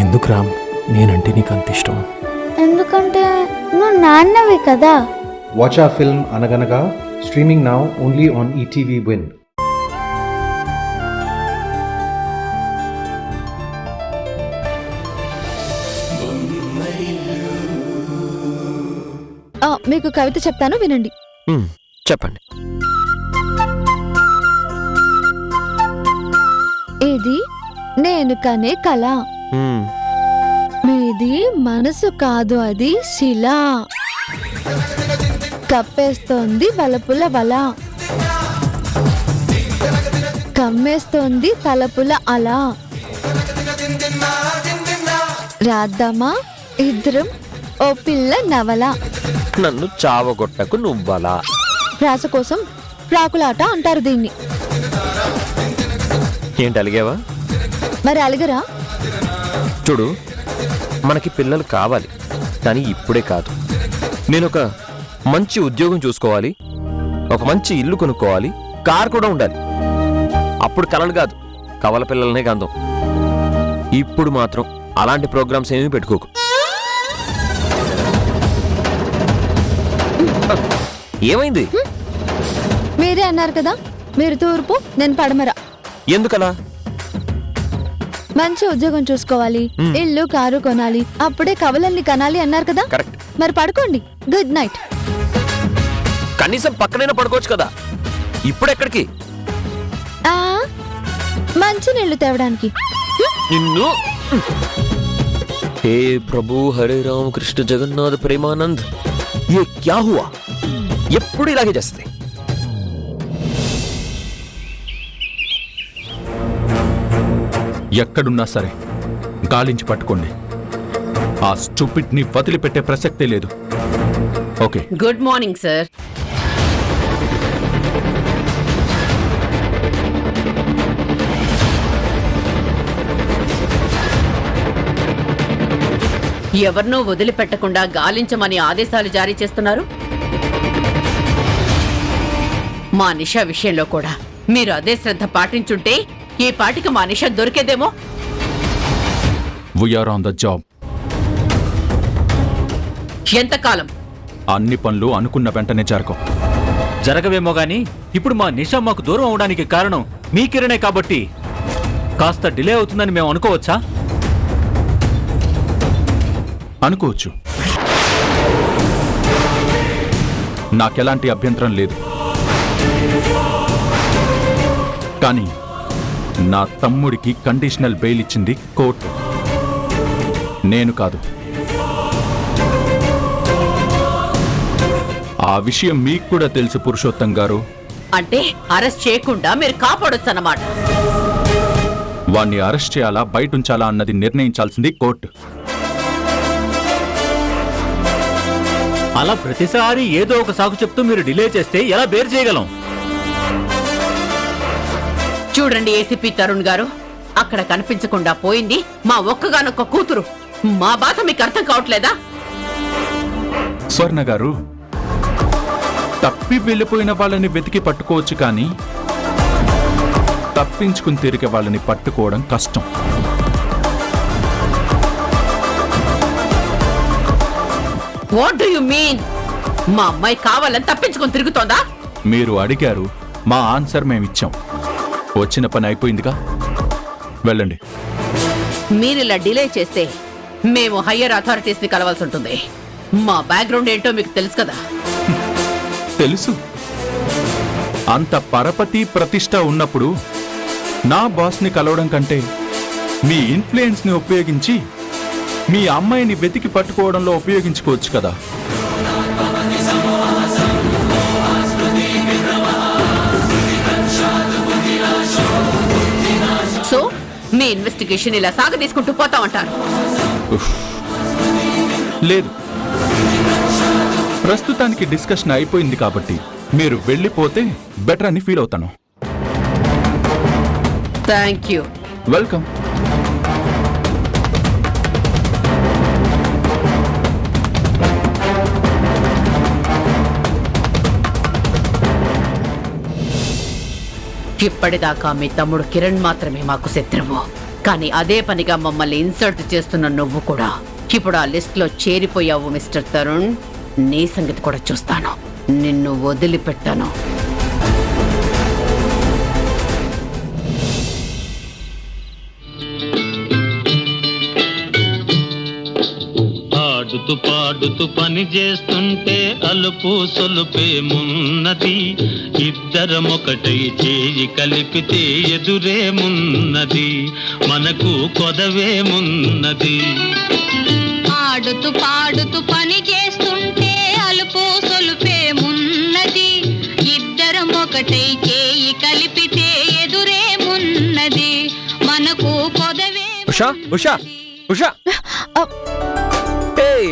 ఎందుకు రామ్ నేనంటే నీకు అంత ఇష్టం? ఎందుకంటే నువ్వు నాన్నవి కదా. Watch our film Anaganaga, streaming now only on ETV Win. మీకు కవిత చెప్తాను వినండి. చెప్పండి. ఇది నేను కనే కళ, మీది మనసు కాదు అది శిల, కప్పేస్తోంది వలపుల వల, కమ్మేస్తోంది తలపుల అలా, రాద్దామా ఇద్దరం ఓ పిల్ల నవల, నన్ను చావగొట్టకు నువ్వలా. రాస కోసం రాకులాట అంటారు దీన్ని. ఏంటి అలిగావా? మరి అలగరా? చూడు, మనకి పిల్లలు కావాలి, కానీ ఇప్పుడే కాదు. నేను ఒక మంచి ఉద్యోగం చూసుకోవాలి, ఒక మంచి ఇల్లు కొనుక్కోవాలి, కార్ కూడా ఉండాలి. అప్పుడు కలలు కాదు, కవల పిల్లలనే గంధం. ఇప్పుడు మాత్రం అలాంటి ప్రోగ్రామ్స్ ఏమీ పెట్టుకోకు. ఏమైంది? మీరే అన్నారు కదా, మీరు తూర్పు నేను పడమర. ఎందుకలా? మంచి ఉద్యోగం చూసుకోవాలి, ఇల్లు కారు కొనాలి, అప్పుడే కవలల్ని కనాలి అన్నారు కదా. కరెక్ట్. మరి పడుకోండి. Good night. కనీసం పక్కనైనా పడుకోవచ్చు కదా. ఇప్పుడెక్కడికి? మంచి నీళ్లు తేవడానికి. నిన్ను. హే ప్రభు హరే రామ కృష్ణ జగన్నాథ్ ప్రేమానంద్, ఏ క్యా హువా? ఎప్పుడు ఇలాగే చేస్తుంది. ఎక్కడున్నా సరే గాలించి పట్టుకోండి. ఆ స్టూపిడ్ ని వదిలిపెట్టే ప్రసక్తే లేదు. ఓకే. Good morning sir. ఎవరినో వదిలిపెట్టకుండా గాలించమని ఆదేశాలు జారీ చేస్తున్నారు. మా నిషా విషయంలో కూడా మీరు అదే శ్రద్ధ పాటించుంటే ఈ పాటికి మా నిషా దొరికేదేమో. We're on the job. ఎంతకాలం? అన్ని పనులు అనుకున్న వెంటనే జరగవేమో గాని ఇప్పుడు మా నిషా మాకు దూరం అవడానికి కారణం మీ కిరణే కాబట్టి కాస్త డిలే అవుతుందని మేము అనుకోవచ్చా? అనుకోవచ్చు. నాకెలాంటి అభ్యంతరం లేదు. కానీ నా తమ్ముడికి కండిషనల్ బెయిల్ ఇచ్చింది కోర్టు, నేను కాదు. ఆ విషయం మీకు కూడా తెలుసు పురుషోత్తం గారు. అంటే అరెస్ట్ చేయకుండా మీరు కాపాడొచ్చు అన్నమాట. వాణ్ణి అరెస్ట్ చేయాలా బయటుంచాలా అన్నది నిర్ణయించాల్సింది కోర్టు. అలా ప్రతిసారి ఏదో ఒక సాకు చెప్తూ మీరు డిలే చేస్తే ఎలా బేర్ చేయగలం? చూడండి ఏసీపీ తరుణ్ గారు, అక్కడ కనిపించకుండా పోయింది మా ఒక్కగానొక్క కూతురు. మా బాధ మీకు అర్థం కావట్లేదా? స్వర్ణ గారు, తప్పి వెళ్ళిపోయిన వాళ్ళని వెతికి పట్టుకోవచ్చు, కానీ తప్పించుకుని తిరిగే వాళ్ళని పట్టుకోవడం కష్టం. What do you mean? మా అమ్మాయి కావాలని తప్పించుకొని తిరుగుతోందా? మీరు అడిగారు, మా ఆన్సర్ మేమిచ్చాం. వచ్చిన పని అయిపోయిందిగా, వెళ్ళండి. మీరిలా డిలే చేస్తే మేము హయ్యర్ అథారిటీస్ ని కలవాల్సి ఉంటుంది. మా బ్యాక్గ్రౌండ్ ఏంటో మీకు తెలుసు కదా. తెలుసు. అంత పరపతి ప్రతిష్ట ఉన్నప్పుడు నా బాస్ని కలవడం కంటే మీ ఇన్ఫ్లుయెన్స్ ని ఉపయోగించి మీ అమ్మాయిని వెతికి పట్టుకోవడంలో ఉపయోగించుకోవచ్చు కదా. సో మీ ఇన్వెస్టిగేషన్ ఇలా సాగదీసుకుంటూ పోతామంటారు? లేదు, ప్రస్తుతానికి డిస్కషన్ అయిపోయింది కాబట్టి మీరు వెళ్ళిపోతే బెటర్ అని ఫీల్ అవుతాను. Thank you. వెల్కమ్. ఇప్పటిదాకా మీ తమ్ముడు కిరణ్ మాత్రమే మాకు శత్రువు. కానీ అదే పనిగా మమ్మల్ని ఇన్సల్ట్ చేస్తున్న నువ్వు కూడా ఇప్పుడు ఆ లిస్ట్ లో చేరిపోయావు మిస్టర్ తరుణ్. నీ సంగతి కూడా చూస్తాను. నిన్ను వదిలిపెట్టాను. ఆడుతూ పాడుతూ పని చేస్తుంటే అలుపు సొలుపేమున్నది, ఇద్దరమొకటై చేయి కలిపితే ఎదురేమున్నది, మనకు కొదవేమున్నది. ఆడుతూ పాడుతూ పని చేస్తుంటే అలుపు సొలుపేమున్నది, ఇద్దరం ఒకటై చేయి కలిపితే ఎదురేమున్నది, మనకు కొదవే. ఉషా ఉషా ఉషా ఏయ్,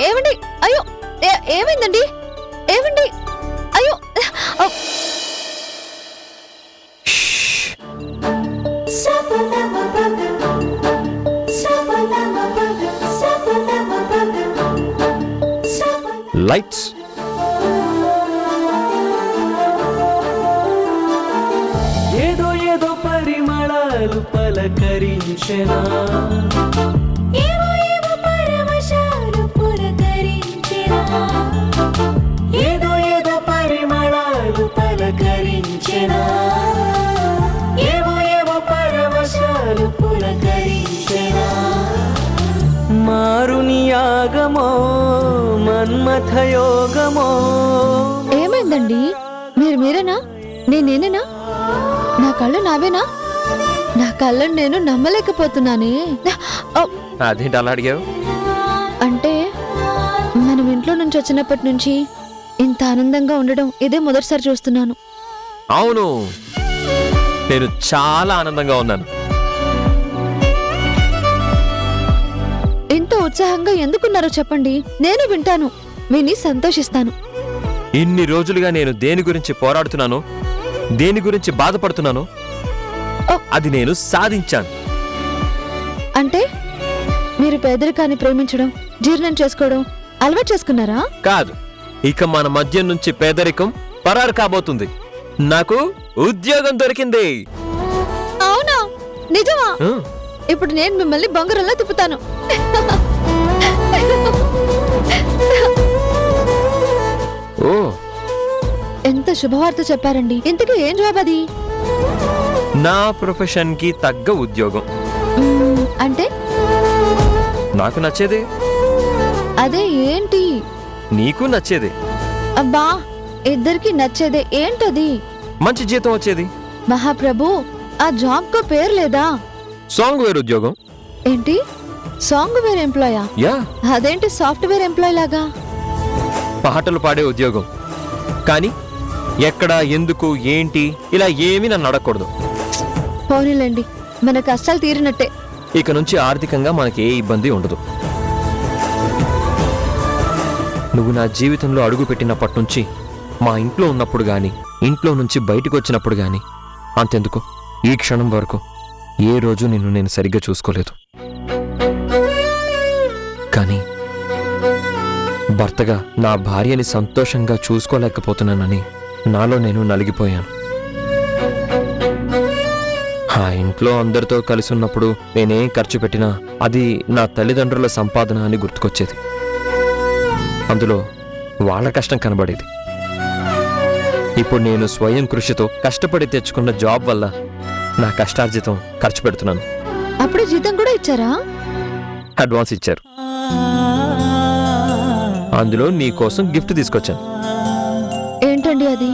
ఏమండి? అయ్యో, ఏమైందండి? ఏమండి? అయ్యో, లైట్స్. ఏదో ఏదో పరిమళాలు పలకరించెనా, ఏదో ఏదో పరిమళాలు పలకరించెనా, ఏవో ఏవో పరవశాలు పులకరించెనా. మారుని యాగమో మన్మథయోగమో. ఏమైందండి? మీరేనా? నేనేనా? నా కళ్ళు నావేనా? నా కళ్ళని నేను నమ్మలేకపోతున్నానే. అదేంటి అలా అడిగావు? అంటే మనం ఇంట్లో నుంచి వచ్చినప్పటి నుంచి ఇంత ఆనందంగా ఉండడం ఇదే మొదటిసారి చూస్తున్నాను. అవును, నేను చాలా ఆనందంగా ఉన్నాను. ఇంత ఉత్సాహంగా ఎందుకున్నారో చెప్పండి, నేను వింటాను, విని సంతోషిస్తాను. ఇన్ని రోజులుగా నేను దేని గురించి పోరాడుతున్నాను, దేని గురించి బాధపడుతున్నాను, అది నేను సాధించాను. అంటే మీరు పేదరికాన్ని ప్రేమించడం, జీర్ణం చేసుకోవడం అలవాటు చేసుకున్నారా? కాదు, ఇక మన మధ్య నుంచి పేదరికం పరారు కాబోతుంది. నాకు ఉద్యోగం దొరికింది. అవునా? నిజమా? ఆ, ఇప్పుడు నేను మిమ్మల్ని బొంగరంలో తిప్పుతాను. ఓ, ఎంత శుభవార్త చెప్పారండి. ఇంతకీ ఏం జాబ్ అది? నా ప్రొఫెషన్ కి తగ్గ ఉద్యోగం. అంటే నాకు నచ్చేది, అదే ఏంటి? నీకు నచ్చేది, అబ్బా, ఇద్దరికి నచ్చేదే. ఏంటది? మంచి జీతం వచ్చేది. మహాప్రభు, ఆ జాబ్ కో పేరు లేదా? సాంగ్వేర్ ఉద్యోగం. ఏంటి? సాంగ్వేర్ ఎంప్లాయా? యా, అదేంటి సాఫ్ట్వేర్ ఎంప్లాయ్ లాగా? పాటలు పాడే ఉద్యోగం. కానీ ఎక్కడ, ఎందుకు, ఏంటి ఇలా ఏమీ నన్ను అడగకూడదు. పోనీలేండి, మన కష్టాలు తీరినట్టే. ఇక నుంచి ఆర్థికంగా మనకి ఏ ఇబ్బంది ఉండదు. నువ్వు నా జీవితంలో అడుగు పెట్టినప్పటి నుంచి, మా ఇంట్లో ఉన్నప్పుడు గాని, ఇంట్లో నుంచి బయటకు వచ్చినప్పుడు గాని, అంతెందుకు ఈ క్షణం వరకు ఏ రోజు నిన్ను నేను సరిగ్గా చూసుకోలేదు. కానీ భర్తగా నా భార్యని సంతోషంగా చూసుకోలేకపోతున్నానని నాలో నేను నలిగిపోయాను. ఆ ఇంట్లో అందరితో కలిసి ఉన్నప్పుడు నేనేం ఖర్చు పెట్టినా అది నా తల్లిదండ్రుల సంపాదన అని గుర్తుకొచ్చేది. అందులో వాళ్ళ కష్టం కనబడేది. ఇప్పుడు నేను స్వయం కృషితో కష్టపడి తెచ్చుకున్న జాబ్ వల్ల నా కష్టార్జితం ఖర్చు పెడుతున్నాను. అప్పుడే జీతం కూడా ఇచ్చారా? అడ్వాన్స్ ఇచ్చారు. అందులో నీ కోసం గిఫ్ట్ తీసుకొచ్చాను. ఏంటండి అది?